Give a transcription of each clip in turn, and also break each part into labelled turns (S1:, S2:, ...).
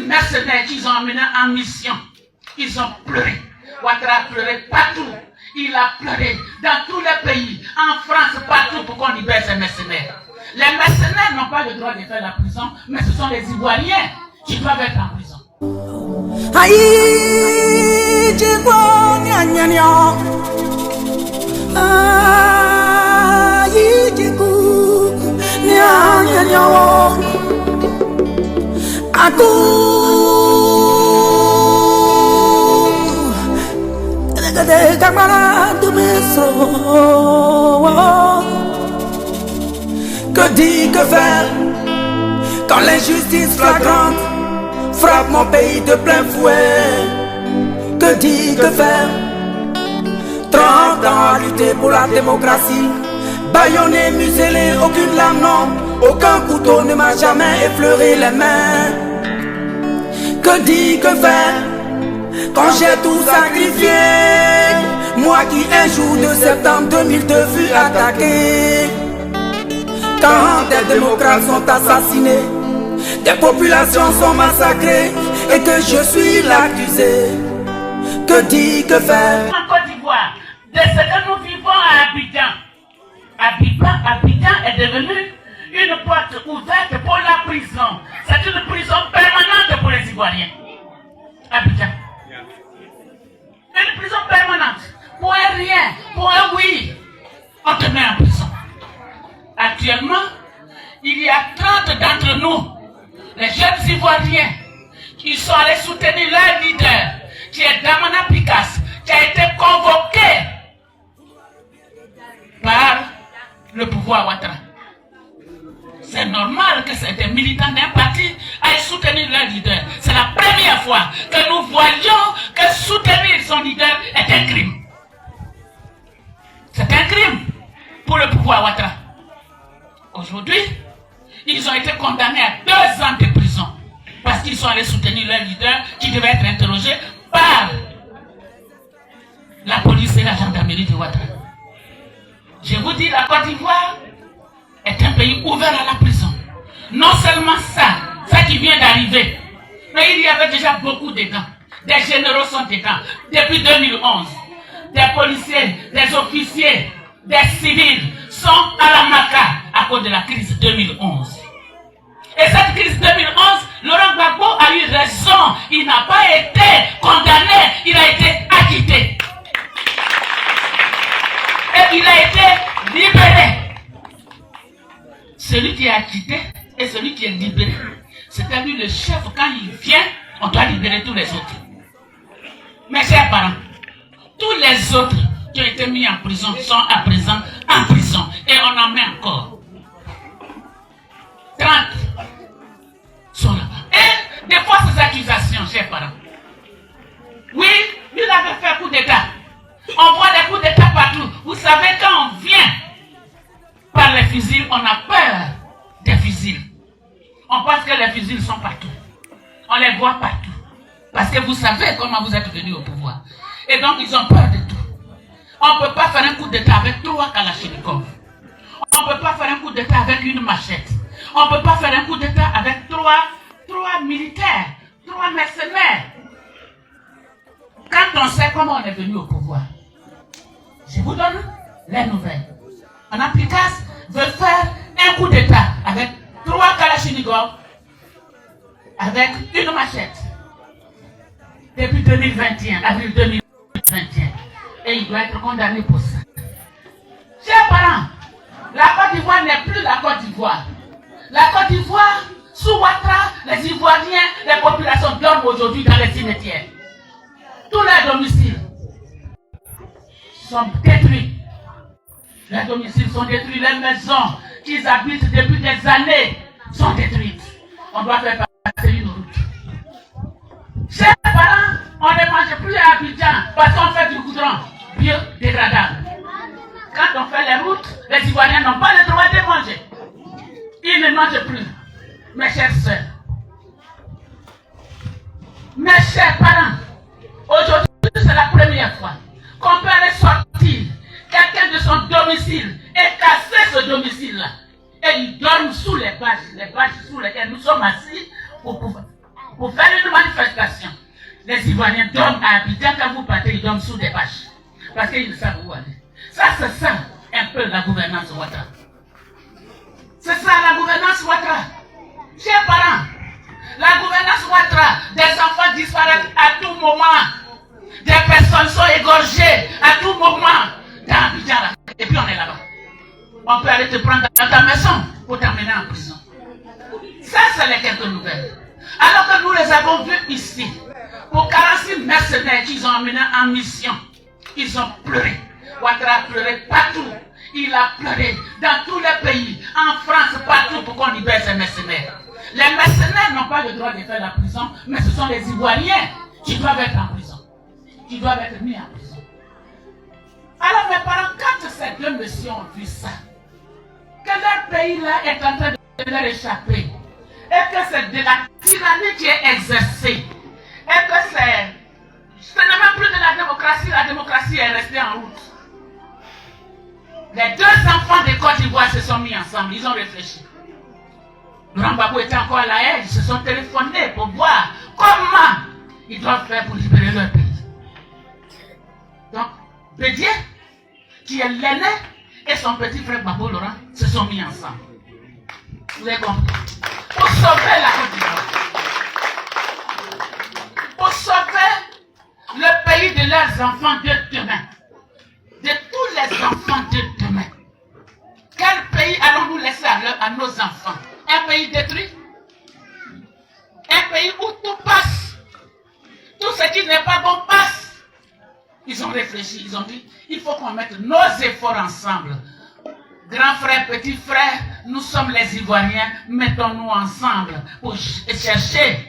S1: mercenaires qu'ils ont emmenés en mission. Ils ont pleuré. Ouattara a pleuré partout. Il a pleuré dans tous les pays, en France, partout, pour qu'on libère ces mercenaires. Les mercenaires n'ont pas le droit de faire la prison, mais ce sont les Ivoiriens qui doivent être en prison.
S2: Que dire, que faire quand l'injustice flagrante frappe mon pays de plein fouet? Que dire, que faire? 30 ans à lutter pour la démocratie, bâillonné, muselé, aucune lame, non, aucun couteau ne m'a jamais effleuré les mains. Que dire, que faire quand j'ai tout sacrifié? Moi qui un jour de septembre 2002 fus attaqué. Quand des démocrates sont assassinés, des populations sont massacrées et que je suis l'accusé. Que dire, que faire?
S1: En Côte d'Ivoire, de ce que nous vivons à Abidjan, Abidjan est devenu une porte ouverte pour la prison. C'est une prison permanente pour les Ivoiriens. Abidjan. Une prison permanente. Pour un rien, pour un oui, on te met en prison. Actuellement, il y a 30 d'entre nous, les jeunes Ivoiriens, qui sont allés soutenir leur leader, qui est Damana Picasse, qui a été convoqué par le pouvoir Ouattara. C'est normal que certains militants d'un parti aillent soutenir leur leader. C'est la première fois que nous voyons que soutenir son leader est un crime. C'est un crime pour le pouvoir Ouattara. Aujourd'hui, ils ont été condamnés à 2 ans de prison parce qu'ils sont allés soutenir leur leader qui devait être interrogé par la police et la gendarmerie de Ouattara. Je vous dis, la Côte d'Ivoire est un pays ouvert à la prison. Non seulement ça qui vient d'arriver, mais il y avait déjà beaucoup dedans. Des généraux sont dedans depuis 2011. Des policiers, des officiers, des civils sont à la maca à cause de la crise 2011. Et cette crise 2011, Laurent Gbagbo a eu raison. Il n'a pas été condamné, il a été acquitté. Et il a été libéré. Celui qui est acquitté et celui qui est libéré, c'est lui le chef. Quand il vient, on doit libérer tous les autres. Mes chers parents, tous les autres qui ont été mis en prison sont à présent en prison. Et on en met encore. 30 sont là-bas. Et des fois ces accusations, chers parents. Oui, il avait fait coup d'État. On voit des coups d'État partout. Vous savez, quand on vient par les fusils, on a peur des fusils. On pense que les fusils sont partout. On les voit partout. Parce que vous savez comment vous êtes venus au pouvoir. Et donc ils ont peur de tout. On ne peut pas faire un coup d'État avec 3 Kalachnikov. On ne peut pas faire un coup d'État avec une machette. On ne peut pas faire un coup d'État avec 3 militaires, 3 mercenaires. Quand on sait comment on est venu au pouvoir, je vous donne les nouvelles. Damana Picasse veut faire un coup d'État avec 3 Kalachnikov, avec une machette. Depuis 2021, avril 2021. Et il doit être condamné pour ça. Chers parents, la Côte d'Ivoire n'est plus la Côte d'Ivoire. La Côte d'Ivoire, sous Ouattara, les Ivoiriens, les populations dorment aujourd'hui dans les cimetières. Tous les domiciles sont détruits. Les domiciles sont détruits, les maisons qu'ils habitent depuis des années sont détruites. On doit faire passer une route. Chers parents, on ne mange plus à Abidjan parce qu'on fait du goudron biodégradable. Quand on fait les routes, les Ivoiriens n'ont pas le droit de manger. Ils ne mangent plus. Mes chères soeurs, mes chers parents, aujourd'hui c'est la première fois qu'on peut aller sortir quelqu'un de son domicile et casser ce domicile-là. Et ils dorment sous les bâches sous lesquelles nous sommes assis pour pouvoir. pour faire une manifestation. Les Ivoiriens dorment à Abidjan, quand vous partez, ils dorment sous des bâches. Parce qu'ils ne savent où aller. Ça, c'est ça, un peu la gouvernance Ouattara. C'est ça, la gouvernance Ouattara. Chers parents, la gouvernance Ouattara, des enfants disparaissent à tout moment. Des personnes sont égorgées à tout moment dans Abidjan. Et puis on est là-bas. On peut aller te prendre dans ta maison pour t'emmener en prison. Ça, c'est les quelques nouvelles. Alors que nous les avons vus ici, pour 46 mercenaires qu'ils ont emmenés en mission, ils ont pleuré. Ouattara a pleuré partout. Il a pleuré dans tous les pays, en France, partout, pour qu'on libère ces mercenaires. Les mercenaires n'ont pas le droit de faire la prison, mais ce sont les Ivoiriens qui doivent être en prison. Qui doivent être mis en prison. Alors mes parents, quand ces deux messieurs ont vu ça, que leur pays-là est en train de leur échapper, et que c'est de la tyrannie qui est exercée, et que ce n'est même plus de la démocratie est restée en route. Les deux enfants de Côte d'Ivoire se sont mis ensemble, ils ont réfléchi. Laurent Gbagbo était encore à la haine, ils se sont téléphonés pour voir comment ils doivent faire pour libérer leur pays. Donc, Bédié, qui est l'aîné, et son petit frère Gbagbo Laurent se sont mis ensemble. Vous avez compris? Pour sauver la Côte d'Ivoire. Pour sauver le pays de leurs enfants de demain. De tous les enfants de demain. Quel pays allons-nous laisser à nos enfants? Un pays détruit? Un pays où tout passe? Tout ce qui n'est pas bon passe? Ils ont réfléchi, ils ont dit, il faut qu'on mette nos efforts ensemble. Grand frère, petit frère, nous sommes les Ivoiriens, mettons-nous ensemble pour chercher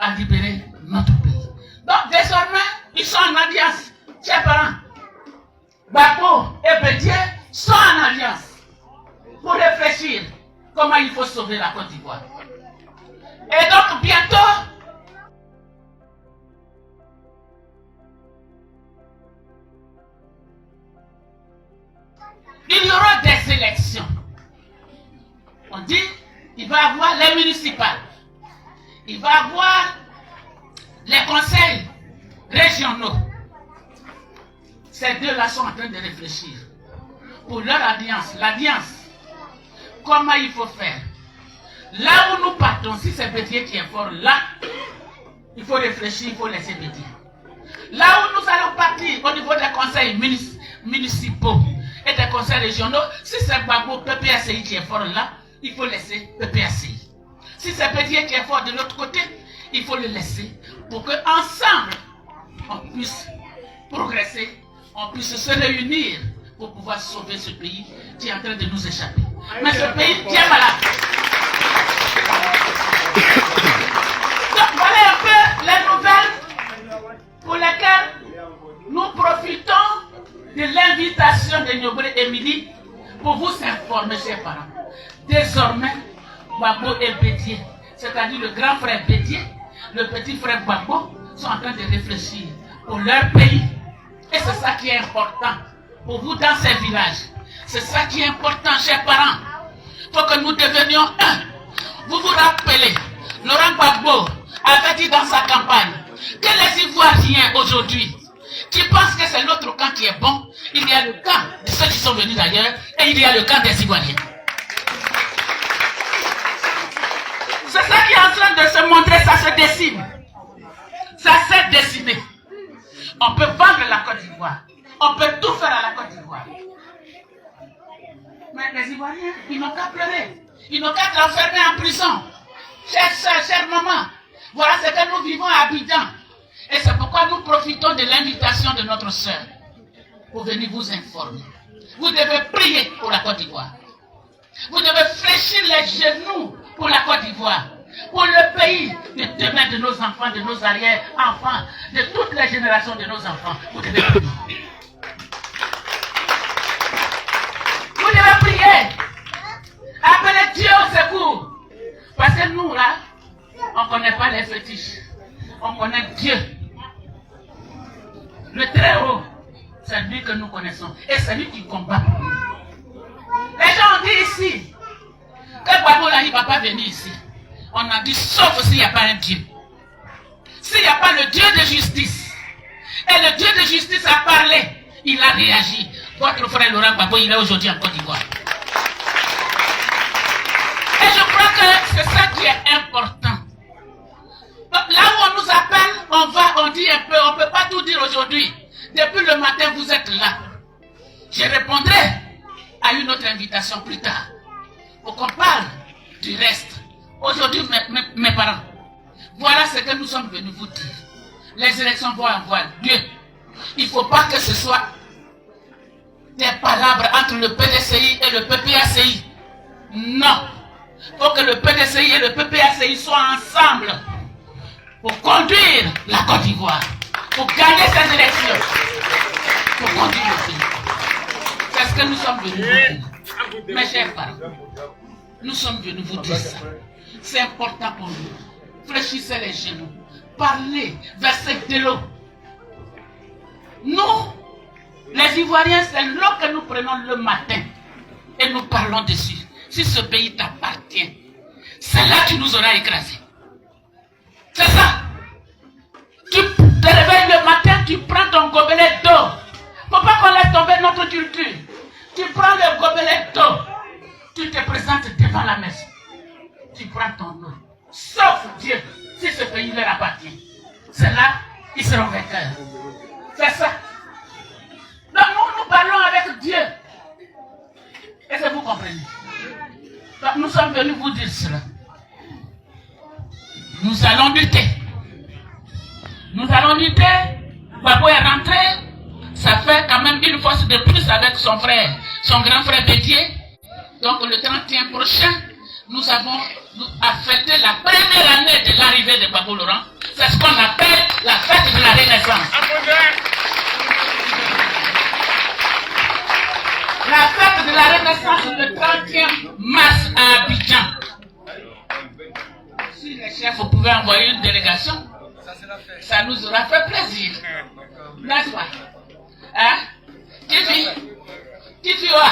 S1: à libérer notre pays. Donc désormais, ils sont en alliance. Chers parents, Gbagbo et Bédié sont en alliance pour réfléchir comment il faut sauver la Côte d'Ivoire. Et donc bientôt, il y aura des élections. On dit il va y avoir les municipales. Il va y avoir les conseils régionaux. Ces deux-là sont en train de réfléchir pour leur alliance. L'alliance, comment il faut faire. Là où nous partons, si c'est Bédié qui est fort, là, il faut réfléchir, il faut laisser Bédié. Là où nous allons partir, au niveau des conseils municipaux et des conseils régionaux, si c'est Gbagbo, PPACI qui est fort là, il faut laisser PPACI. Si c'est Bédié qui est fort de l'autre côté, il faut le laisser pour qu'ensemble, on puisse progresser, on puisse se réunir pour pouvoir sauver ce pays qui est en train de nous échapper. Mais ce pays qui est malade. Donc voilà un peu les nouvelles pour lesquelles nous profitons de l'invitation de Nyobré Émilie pour vous informer, chers parents. Désormais, Gbagbo et Bédié, c'est-à-dire le grand frère Bédié, le petit frère Gbagbo, sont en train de réfléchir pour leur pays. Et c'est ça qui est important pour vous dans ces villages. C'est ça qui est important, chers parents. Il faut que nous devenions un. Vous vous rappelez, Laurent Gbagbo avait dit dans sa campagne que les Ivoiriens aujourd'hui, qui pensent que c'est l'autre camp qui est bon, il y a le camp de ceux qui sont venus d'ailleurs et il y a le camp des Ivoiriens. C'est ça qui est en train de se montrer, ça se dessine. Ça s'est dessiné. On peut vendre la Côte d'Ivoire. On peut tout faire à la Côte d'Ivoire. Mais les Ivoiriens, ils n'ont qu'à pleurer. Ils n'ont qu'à être enfermés en prison. Chers soeurs, chères mamans, voilà ce que nous vivons à Abidjan. Et c'est pourquoi nous profitons de l'invitation de notre sœur pour venir vous informer. Vous devez prier pour la Côte d'Ivoire. Vous devez fléchir les genoux pour la Côte d'Ivoire. Pour le pays de demain de nos enfants, de nos arrière-enfants, de toutes les générations de nos enfants. Vous devez prier. Vous devez prier. Appelez Dieu au secours. Parce que nous, là, on ne connaît pas les fétiches. On connaît Dieu. Le Très-Haut, c'est lui que nous connaissons. Et c'est lui qui combat. Les gens ont dit ici que Gbagbo là, il ne va pas venir ici. On a dit sauf s'il n'y a pas un Dieu. S'il n'y a pas le Dieu de justice, et le Dieu de justice a parlé, il a réagi. Votre frère Laurent Gbagbo, il est aujourd'hui en Côte d'Ivoire. Et je crois que c'est ça qui est important. Donc, là où on nous appelle, on dit un peu, on ne peut pas tout dire aujourd'hui. Depuis le matin, vous êtes là. Je répondrai à une autre invitation plus tard, pour qu'on parle du reste. Aujourd'hui, mes parents, voilà ce que nous sommes venus vous dire. Les élections vont avoir lieu. Il ne faut pas que ce soit des palabres entre le PDCI et le PPACI. Non. Il faut que le PDCI et le PPACI soient ensemble pour conduire la Côte d'Ivoire, pour gagner ces élections, pour conduire le pays. C'est ce que nous sommes venus vous dire. Mes chers parents, nous sommes venus vous dire ça. C'est important pour nous. Fléchissez les genoux. Parlez, versez de l'eau. Nous, les Ivoiriens, c'est l'eau que nous prenons le matin et nous parlons dessus. Si ce pays t'appartient, c'est là que tu nous auras écrasés. C'est ça. Tu te réveilles le matin, tu prends ton gobelet d'eau. Faut pas qu'on laisse tomber notre culture. Tu prends le gobelet d'eau, tu te présentes devant la maison. Tu prends ton eau. Sauf Dieu, si ce pays leur appartient. C'est là qu'ils seront vainqueurs. C'est ça. Donc nous parlons avec Dieu. Est-ce que vous comprenez? Donc nous sommes venus vous dire cela. Nous allons lutter. Nous allons lutter. Gbagbo est rentré. Ça fait quand même une force de plus avec son frère, son grand frère Bédié. Donc le 31 prochain, nous avons fêté la première année de l'arrivée de Gbagbo Laurent. C'est ce qu'on appelle la fête de la Renaissance. La fête de la Renaissance le 31 mars à Abidjan. Si les chefs pouvaient envoyer une délégation, ça nous aura fait plaisir. N'est-ce pas? Hein? Tifiwa,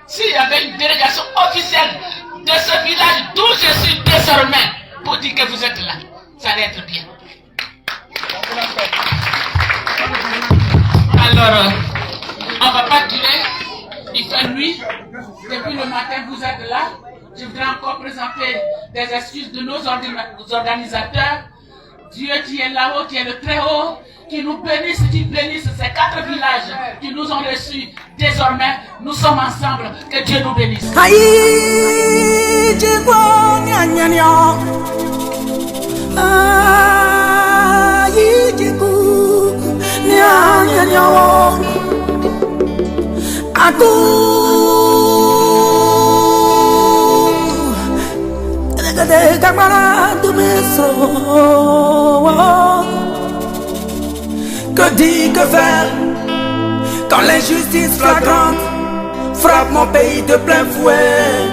S1: s'il y avait une délégation officielle de ce village d'où je suis désormais pour dire que vous êtes là, ça allait être bien. Alors, on ne va pas durer, il fait nuit, depuis le matin vous êtes là. Je voudrais encore présenter des excuses de nos organisateurs. Dieu qui est là-haut, qui est le très haut, qui nous bénisse, qui bénisse ces 4 villages qui nous ont reçus. Désormais, nous sommes ensemble. Que Dieu nous bénisse.
S2: Que dire, que faire quand l'injustice flagrante frappe mon pays de plein fouet?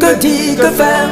S2: Que dire, que faire